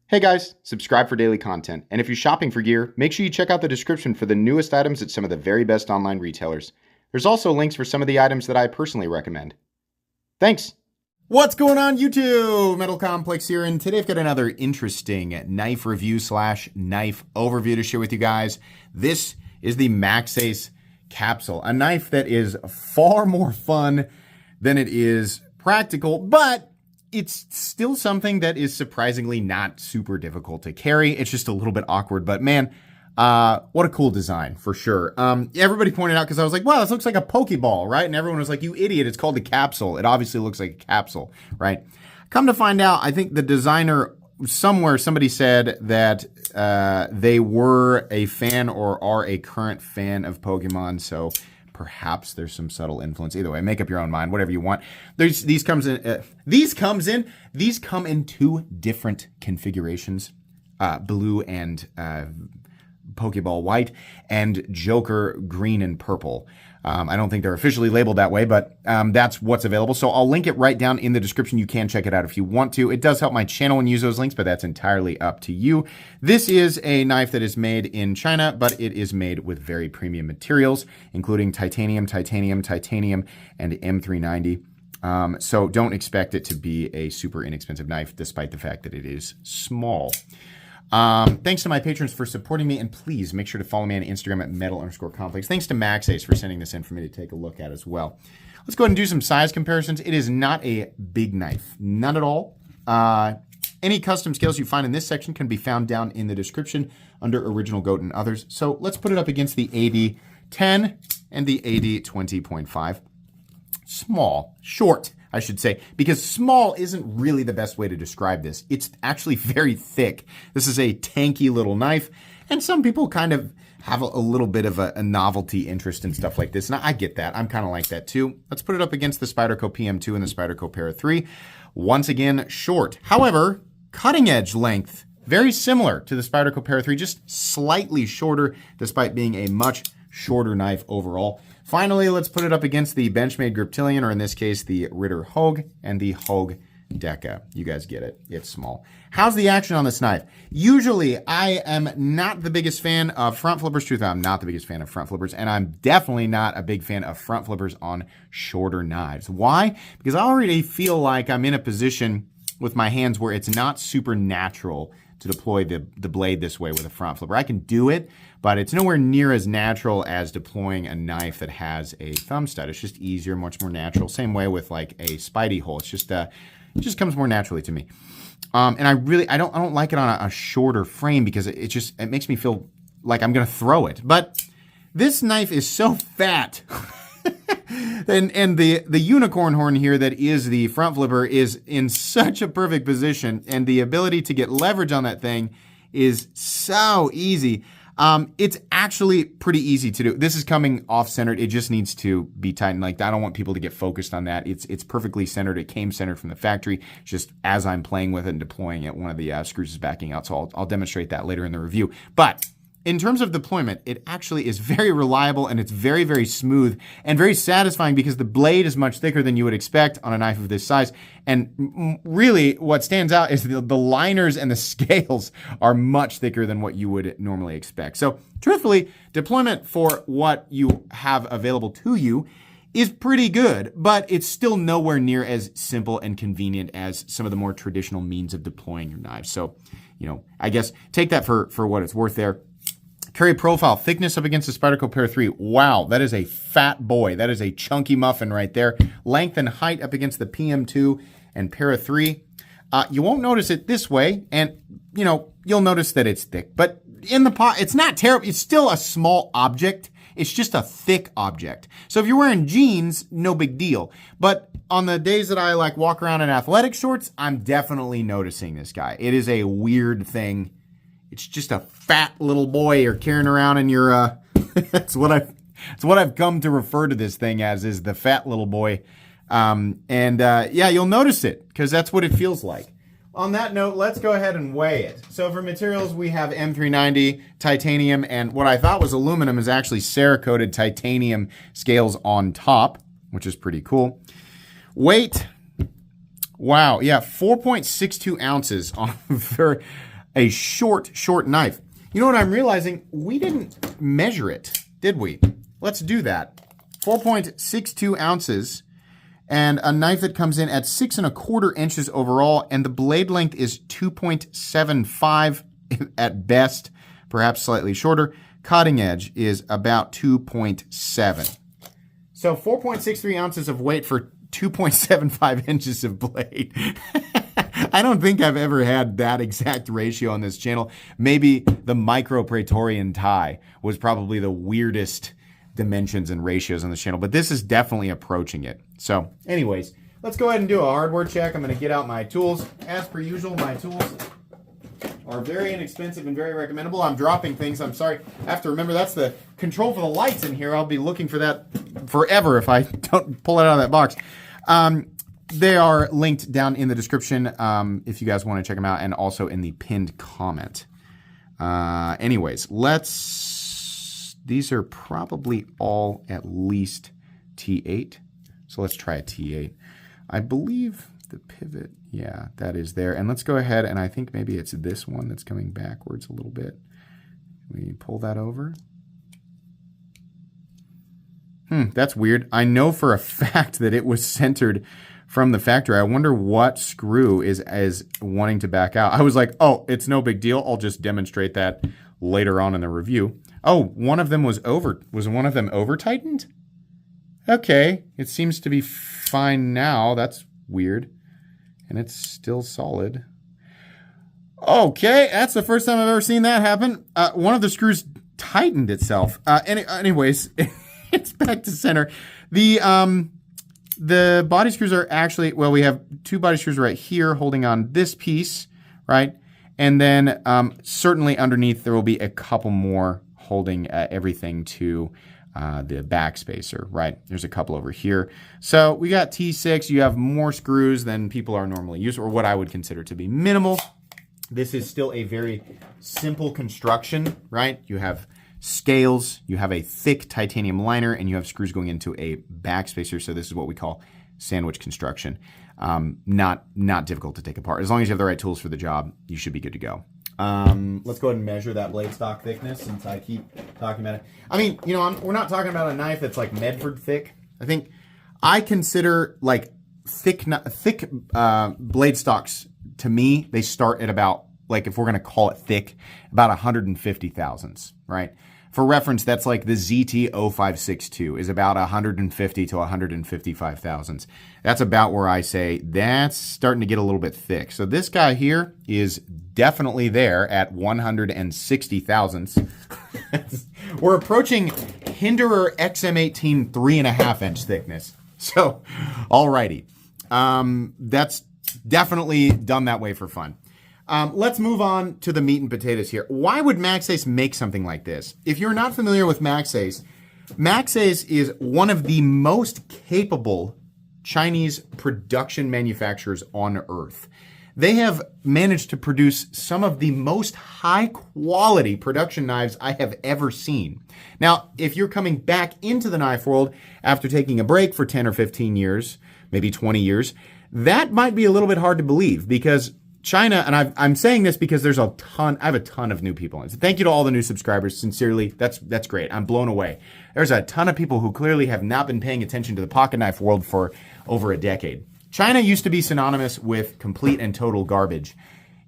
Hey guys, subscribe for daily content. And if you're shopping for gear, make sure you check out the description for the newest items at some of the very best online retailers. There's also links for some of the items that I personally recommend. Thanks! What's going on YouTube? Metal Complex here, and today I've got another interesting knife review / knife overview to share with you guys. This is the Maxace Capsule, a knife that is far more fun than it is practical, but it's still something that is surprisingly not super difficult to carry. It's just a little bit awkward, but man, what a cool design for sure. Everybody pointed out, because I was like, wow, this looks like a Pokeball, right? And everyone was like, you idiot, it's called a capsule. It obviously looks like a capsule, right? Come to find out, I think the designer somewhere, somebody said that they were a fan or are a current fan of Pokemon, so perhaps there's some subtle influence. Either way, make up your own mind, whatever you want. These come in two different configurations, blue and Pokeball white, and Joker green and purple. I don't think they're officially labeled that way, but that's what's available. So I'll link it right down in the description. You can check it out if you want to. It does help my channel and use those links, but that's entirely up to you. This is a knife that is made in China, but it is made with very premium materials, including titanium, and M390. So don't expect it to be a super inexpensive knife, despite the fact that it is small. Thanks to my patrons for supporting me, and please make sure to follow me on Instagram at metal_complex. Thanks to Maxace for sending this in for me to take a look at as well. Let's go ahead and do some size comparisons. It is not a big knife, none at all. Any custom scales you find in this section can be found down in the description under Original Goat and others. So let's put it up against the AD10 and the AD20.5. Small, short, I should say, because small isn't really the best way to describe this. It's actually very thick. This is a tanky little knife, and some people kind of have a little bit of a novelty interest in stuff like this, and I get that. I'm kind of like that too. Let's put it up against the Spyderco PM2 and the Spyderco Para 3. Once again, short. However, cutting edge length, very similar to the Spyderco Para 3, just slightly shorter, despite being a much shorter knife overall. Finally, let's put it up against the Benchmade Griptilian, or in this case, the Ritter Hogue and the Hogue Deca. You guys get it. It's small. How's the action on this knife? Usually, I am not the biggest fan of front flippers. Truth, I'm not the biggest fan of front flippers, and I'm definitely not a big fan of front flippers on shorter knives. Why? Because I already feel like I'm in a position with my hands where it's not super natural to deploy the blade this way with a front flipper. I can do it, but it's nowhere near as natural as deploying a knife that has a thumb stud. It's just easier, much more natural. Same way with like a Spidey hole. It's just it just comes more naturally to me. And I don't like it on a shorter frame, because it makes me feel like I'm gonna throw it. But this knife is so fat. And the unicorn horn here that is the front flipper is in such a perfect position, and the ability to get leverage on that thing is so easy. It's actually pretty easy to do. This is coming off centered. It just needs to be tightened. Like, I don't want people to get focused on that. It's perfectly centered. It came centered from the factory. Just as I'm playing with it and deploying it, one of the screws is backing out. So I'll demonstrate that later in the review. But in terms of deployment, it actually is very reliable, and it's very, very smooth and very satisfying, because the blade is much thicker than you would expect on a knife of this size. And really, what stands out is the liners and the scales are much thicker than what you would normally expect. So truthfully, deployment for what you have available to you is pretty good, but it's still nowhere near as simple and convenient as some of the more traditional means of deploying your knives. So, I guess take that for what it's worth there. Carry profile, thickness up against the Spyderco Para 3. Wow, that is a fat boy. That is a chunky muffin right there. Length and height up against the PM2 and Para 3. You won't notice it this way, and you'll notice that it's thick. But in the pot, it's not terrible. It's still a small object. It's just a thick object. So if you're wearing jeans, no big deal. But on the days that I walk around in athletic shorts, I'm definitely noticing this guy. It is a weird thing. It's just a fat little boy you're carrying around in your, it's what I've come to refer to this thing as, is the fat little boy. Yeah, you'll notice it, because that's what it feels like. On that note, let's go ahead and weigh it. So for materials, we have M390, titanium, and what I thought was aluminum is actually Cerakoted titanium scales on top, which is pretty cool. Weight, wow, yeah, 4.62 ounces on a short knife. You know what I'm realizing? We didn't measure it, did we? Let's do that. 4.62 ounces and a knife that comes in at 6¼ inches overall, and the blade length is 2.75 at best, perhaps slightly shorter. Cutting edge is about 2.7. So 4.63 ounces of weight for 2.75 inches of blade. I don't think I've ever had that exact ratio on this channel. Maybe the Micro Praetorian tie was probably the weirdest dimensions and ratios on this channel, but this is definitely approaching it. So anyways, let's go ahead and do a hardware check. I'm going to get out my tools. As per usual, my tools are very inexpensive and very recommendable. I'm dropping things. I'm sorry. I have to remember that's the control for the lights in here. I'll be looking for that forever if I don't pull it out of that box. They are linked down in the description if you guys want to check them out, and also in the pinned comment. Anyways, these are probably all at least T8. So let's try a T8. I believe the pivot, yeah, that is there. And let's go ahead, and I think maybe it's this one that's coming backwards a little bit. We pull that over. That's weird. I know for a fact that it was centered from the factory. I wonder what screw is wanting to back out. I was like, oh, it's no big deal. I'll just demonstrate that later on in the review. Oh, one of them was one of them over tightened? Okay, it seems to be fine now. That's weird. And it's still solid. Okay, that's the first time I've ever seen that happen. One of the screws tightened itself. Anyways, it's back to center. The body screws are actually, well, we have two body screws right here holding on this piece, right? And then certainly underneath there will be a couple more holding everything to the back spacer, right? There's a couple over here. So we got T6. You have more screws than people are normally used, or what I would consider to be minimal. This is still a very simple construction, right? You have scales, you have a thick titanium liner, and you have screws going into a back spacer. So this is what we call sandwich construction. Not difficult to take apart. As long as you have the right tools for the job, you should be good to go. Let's go ahead and measure that blade stock thickness since I keep talking about it. I mean, you know, we're not talking about a knife that's like Medford thick. I consider like thick blade stocks, to me, they start at about, like, if we're going to call it thick, about 150 thousandths, right? For reference, that's like the ZT-0562 is about 150 to 155 thousandths. That's about where I say that's starting to get a little bit thick. So this guy here is definitely there at 160 thousandths. We're approaching Hinderer XM18 3.5 inch thickness. So, alrighty. That's definitely done that way for fun. Let's move on to the meat and potatoes here. Why would Maxace make something like this? If you're not familiar with Maxace, Maxace is one of the most capable Chinese production manufacturers on earth. They have managed to produce some of the most high quality production knives I have ever seen. Now, if you're coming back into the knife world after taking a break for 10 or 15 years, maybe 20 years, that might be a little bit hard to believe because China, and I'm saying this because there's I have a ton of new people. And so thank you to all the new subscribers. Sincerely, that's great. I'm blown away. There's a ton of people who clearly have not been paying attention to the pocket knife world for over a decade. China used to be synonymous with complete and total garbage.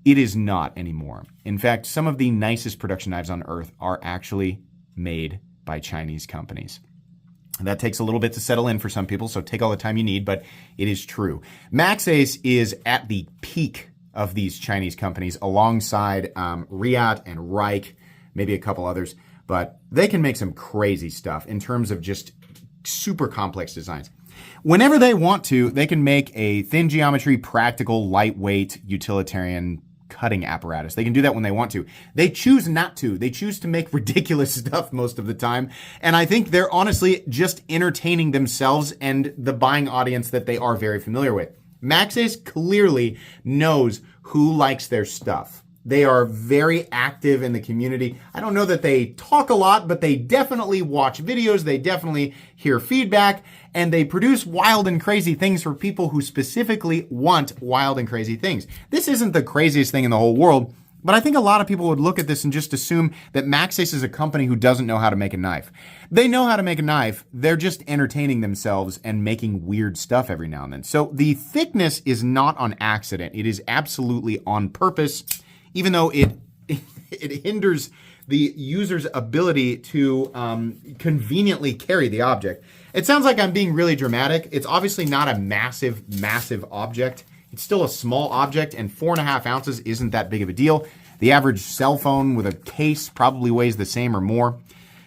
It is not anymore. In fact, some of the nicest production knives on earth are actually made by Chinese companies. That takes a little bit to settle in for some people, so take all the time you need, but it is true. Maxace is at the peak of these Chinese companies alongside Riat and Reich, maybe a couple others, but they can make some crazy stuff in terms of just super complex designs. Whenever they want to, they can make a thin geometry, practical, lightweight, utilitarian cutting apparatus. They can do that when they want to. They choose not to. They choose to make ridiculous stuff most of the time. And I think they're honestly just entertaining themselves and the buying audience that they are very familiar with. Maxace clearly knows who likes their stuff. They are very active in the community. I don't know that they talk a lot, but they definitely watch videos. They definitely hear feedback, and they produce wild and crazy things for people who specifically want wild and crazy things. This isn't the craziest thing in the whole world, But I think a lot of people would look at this and just assume that Maxace is a company who doesn't know how to make a knife. They know how to make a knife. They're just entertaining themselves and making weird stuff every now and then. So the thickness is not on accident. It is absolutely on purpose, even though it hinders the user's ability to conveniently carry the object. It sounds like I'm being really dramatic. It's obviously not a massive object. It's still a small object, and 4.5 ounces isn't that big of a deal. The average cell phone with a case probably weighs the same or more.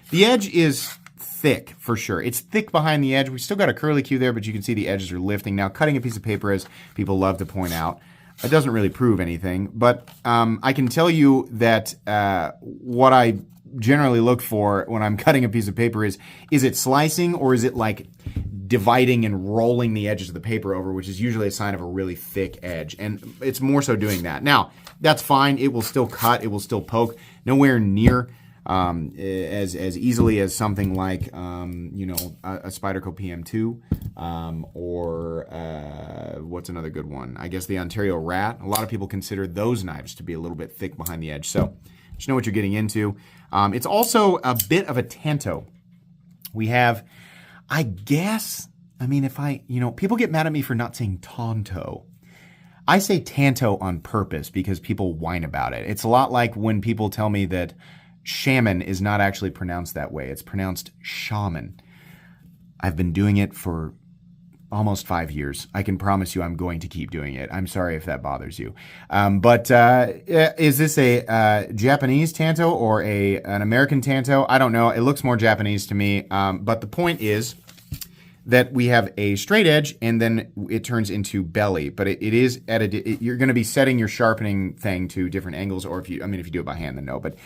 The edge is thick, for sure. It's thick behind the edge. We still got a curlicue there, but you can see the edges are lifting. Now, cutting a piece of paper, as people love to point out, it doesn't really prove anything, but I can tell you that what I generally look for when I'm cutting a piece of paper is it slicing, or is it like dividing and rolling the edges of the paper over, which is usually a sign of a really thick edge. And it's more so doing that. Now, that's fine. It will still cut. It will still poke. Nowhere near as easily as something like, a Spyderco PM2 or what's another good one? I guess the Ontario Rat. A lot of people consider those knives to be a little bit thick behind the edge. So just know what you're getting into. It's also a bit of a Tanto. We have, I guess, people get mad at me for not saying Tanto. I say Tanto on purpose because people whine about it. It's a lot like when people tell me that shaman is not actually pronounced that way. It's pronounced shaman. I've been doing it for almost 5 years. I can promise you I'm going to keep doing it. I'm sorry if that bothers you. But is this a Japanese Tanto or an American Tanto? I don't know. It looks more Japanese to me. But the point is that we have a straight edge and then it turns into belly. But it is you're going to be setting your sharpening thing to different angles, or if you do it by hand, then no. But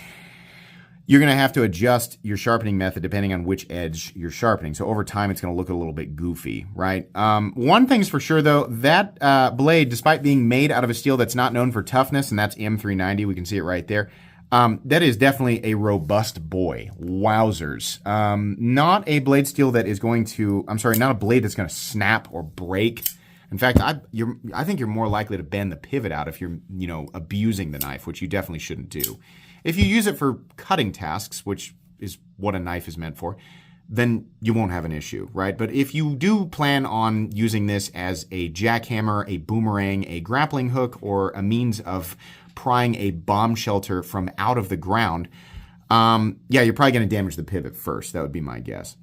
you're going to have to adjust your sharpening method depending on which edge you're sharpening. So over time, it's going to look a little bit goofy, right? One thing's for sure, though, that blade, despite being made out of a steel that's not known for toughness, and that's M390, we can see it right there, that is definitely a robust boy. Wowzers. Not a blade steel that is going to, not a blade that's going to snap or break. In fact, I think you're more likely to bend the pivot out if you're, abusing the knife, which you definitely shouldn't do. If you use it for cutting tasks, which is what a knife is meant for, then you won't have an issue, right? But if you do plan on using this as a jackhammer, a boomerang, a grappling hook, or a means of prying a bomb shelter from out of the ground, you're probably going to damage the pivot first. That would be my guess.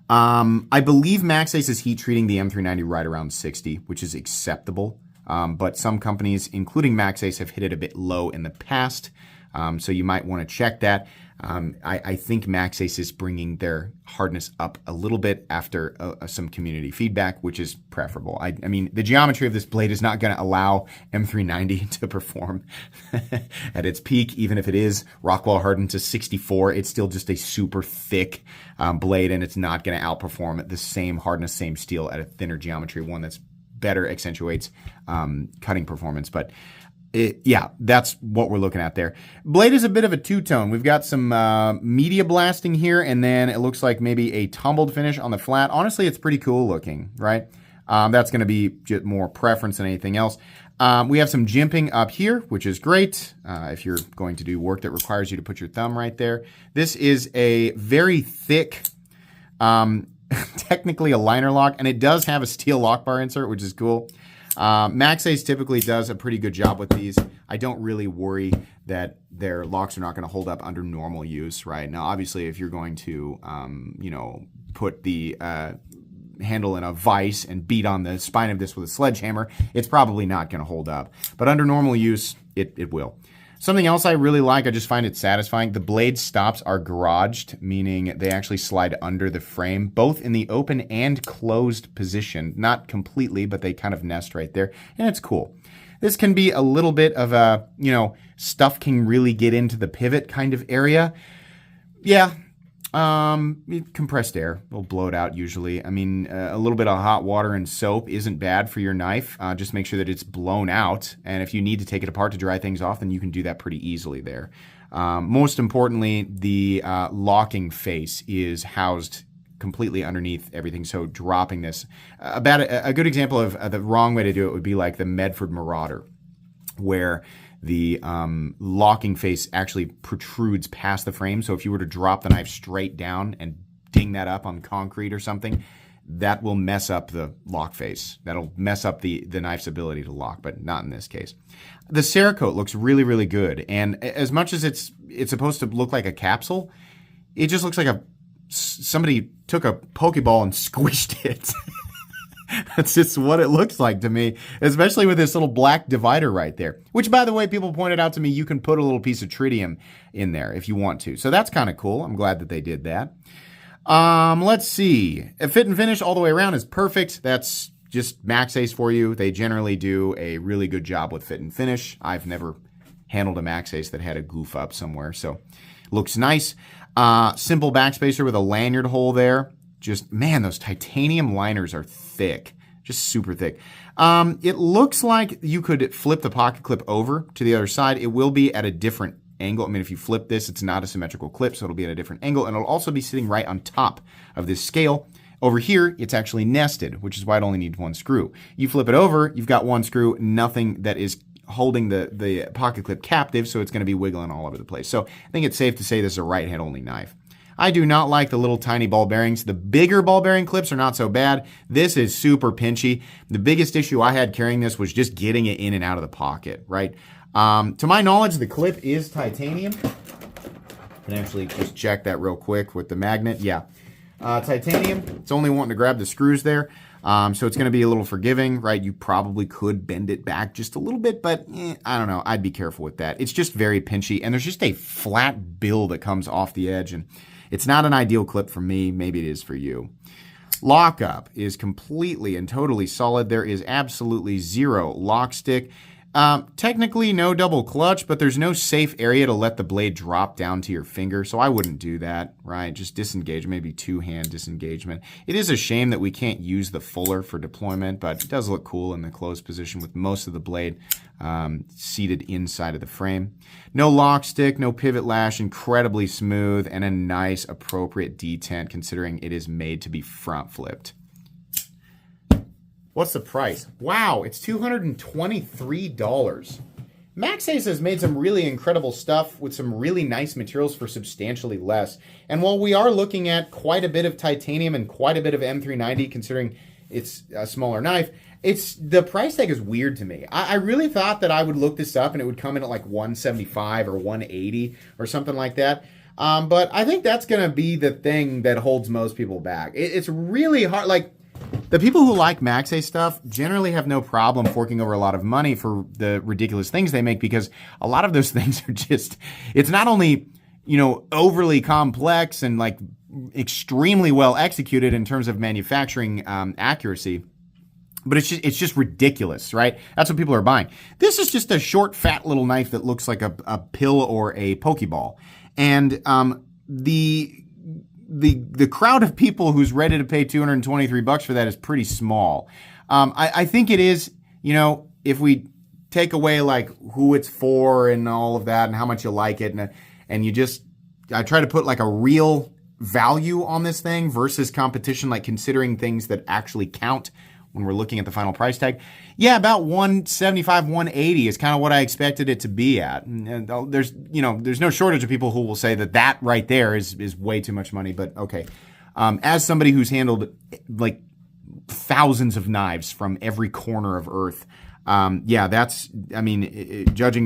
I believe Maxace is heat treating the M390 right around 60, which is acceptable. But some companies, including Maxace, have hit it a bit low in the past. So you might want to check that. I think Maxace is bringing their hardness up a little bit after some community feedback, which is preferable. The geometry of this blade is not going to allow M390 to perform at its peak. Even if it is Rockwell hardened to 64, it's still just a super thick blade, and it's not going to outperform at the same hardness, same steel at a thinner geometry, one that's better accentuates cutting performance. But that's what we're looking at there. Blade is a bit of a two-tone. We've got some media blasting here, and then it looks like maybe a tumbled finish on the flat. Honestly, it's pretty cool looking, right? That's going to be just more preference than anything else. We have some jimping up here, which is great if you're going to do work that requires you to put your thumb right there. This is a very thick, technically a liner lock, and it does have a steel lock bar insert, which is cool. Maxace typically does a pretty good job with these. I don't really worry that their locks are not going to hold up under normal use, right? Now, obviously, if you're going to, put the handle in a vise and beat on the spine of this with a sledgehammer, it's probably not going to hold up. But under normal use, it will. Something else I really like, I just find it satisfying, the blade stops are garaged, meaning they actually slide under the frame, both in the open and closed position. Not completely, but they kind of nest right there, and it's cool. This can be a little bit of a, stuff can really get into the pivot kind of area. Yeah, compressed air will blow it out usually. A little bit of hot water and soap isn't bad for your knife. Just make sure that it's blown out. And if you need to take it apart to dry things off, then you can do that pretty easily there. Most importantly, the locking face is housed completely underneath everything. So dropping this, a good example of the wrong way to do it would be like the Medford Marauder, where the locking face actually protrudes past the frame. So if you were to drop the knife straight down and ding that up on concrete or something, that will mess up the lock face. That'll mess up the knife's ability to lock, but not in this case. The Cerakote looks really, really good. And as much as it's supposed to look like a capsule, it just looks like somebody took a Pokeball and squished it. That's just what it looks like to me, especially with this little black divider right there, which, by the way, people pointed out to me, you can put a little piece of tritium in there if you want to. So that's kind of cool. I'm glad that they did that. Let's see. A fit and finish all the way around is perfect. That's just Maxace for you. They generally do a really good job with fit and finish. I've never handled a Maxace that had a goof up somewhere, so looks nice. Simple backspacer with a lanyard hole there. Just, man, those titanium liners are thick, just super thick. It looks like you could flip the pocket clip over to the other side. It will be at a different angle. I mean, if you flip this, it's not a symmetrical clip, so it'll be at a different angle, and it'll also be sitting right on top of this scale. Over here, it's actually nested, which is why it only needs one screw. You flip it over, you've got one screw, nothing that is holding the pocket clip captive, so it's going to be wiggling all over the place. So I think it's safe to say this is a right hand only knife. I do not like the little tiny ball bearings. The bigger ball bearing clips are not so bad. This is super pinchy. The biggest issue I had carrying this was just getting it in and out of the pocket, right? To my knowledge, the clip is titanium. I can actually just check that real quick with the magnet. Yeah, titanium. It's only wanting to grab the screws there. So it's going to be a little forgiving, right? You probably could bend it back just a little bit, but I don't know. I'd be careful with that. It's just very pinchy, and there's just a flat bill that comes off the edge, and it's not an ideal clip for me. Maybe it is for you. Lockup is completely and totally solid. There is absolutely zero lock stick. Technically no double clutch, but there's no safe area to let the blade drop down to your finger, so I wouldn't do that, right? Just disengage, maybe two-hand disengagement. It is a shame that we can't use the fuller for deployment, but it does look cool in the closed position with most of the blade seated inside of the frame. No lock stick, no pivot lash, incredibly smooth, and a nice appropriate detent considering it is made to be front flipped. What's the price? Wow, it's $223. Maxace has made some really incredible stuff with some really nice materials for substantially less. And while we are looking at quite a bit of titanium and quite a bit of M390, considering it's a smaller knife, the price tag is weird to me. I really thought that I would look this up and it would come in at like $175 or $180 or something like that. But I think that's going to be the thing that holds most people back. It's really hard. Like, the people who like Maxace stuff generally have no problem forking over a lot of money for the ridiculous things they make, because a lot of those things are just, it's not only, overly complex and like extremely well executed in terms of manufacturing accuracy, but it's just ridiculous, right? That's what people are buying. This is just a short, fat little knife that looks like a pill or a Pokeball. And the crowd of people who's ready to pay $223 for that is pretty small. I think it is, if we take away like who it's for and all of that and how much you like it, and I try to put like a real value on this thing versus competition, like considering things that actually count when we're looking at the final price tag. Yeah, about $175, $180 is kind of what I expected it to be at. And there's no shortage of people who will say that right there is way too much money, but okay. As somebody who's handled like thousands of knives from every corner of Earth, judging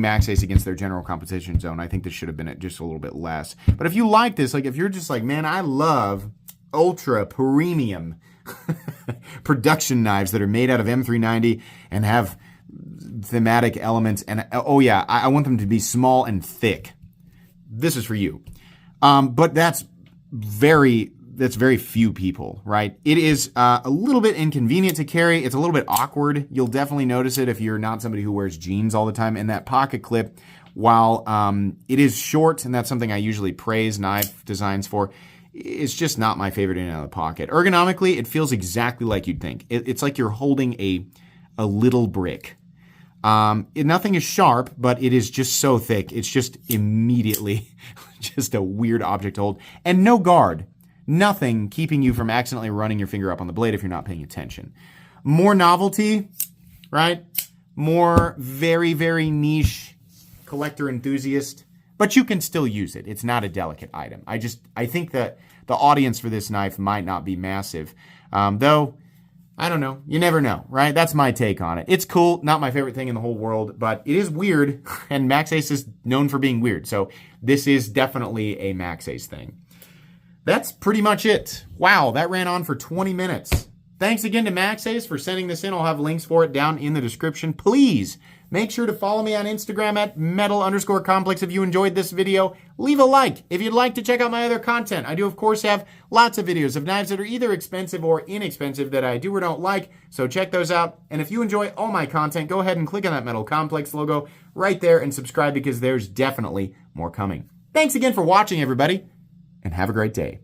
Maxace against their general competition zone, I think this should have been at just a little bit less. But if you like this, like if you're just like, man, I love ultra premium production knives that are made out of M390 and have thematic elements, and I want them to be small and thick. This is for you. But that's very few people, right? It is a little bit inconvenient to carry. It's a little bit awkward. You'll definitely notice it if you're not somebody who wears jeans all the time. And that pocket clip, while it is short, and that's something I usually praise knife designs for, it's just not my favorite in and out of the pocket. Ergonomically, it feels exactly like you'd think. It's like you're holding a little brick. Nothing is sharp, but it is just so thick. It's just immediately just a weird object to hold. And no guard. Nothing keeping you from accidentally running your finger up on the blade if you're not paying attention. More novelty, right? More very, very niche collector enthusiast, but you can still use it. It's not a delicate item. I think that the audience for this knife might not be massive. Though, I don't know. You never know, right? That's my take on it. It's cool. Not my favorite thing in the whole world, but it is weird, and Maxace is known for being weird. So this is definitely a Maxace thing. That's pretty much it. Wow, that ran on for 20 minutes. Thanks again to Maxace for sending this in. I'll have links for it down in the description. Please make sure to follow me on Instagram at metal_complex if you enjoyed this video. Leave a like if you'd like to check out my other content. I do, of course, have lots of videos of knives that are either expensive or inexpensive that I do or don't like, so check those out. And if you enjoy all my content, go ahead and click on that Metal Complex logo right there and subscribe because there's definitely more coming. Thanks again for watching, everybody, and have a great day.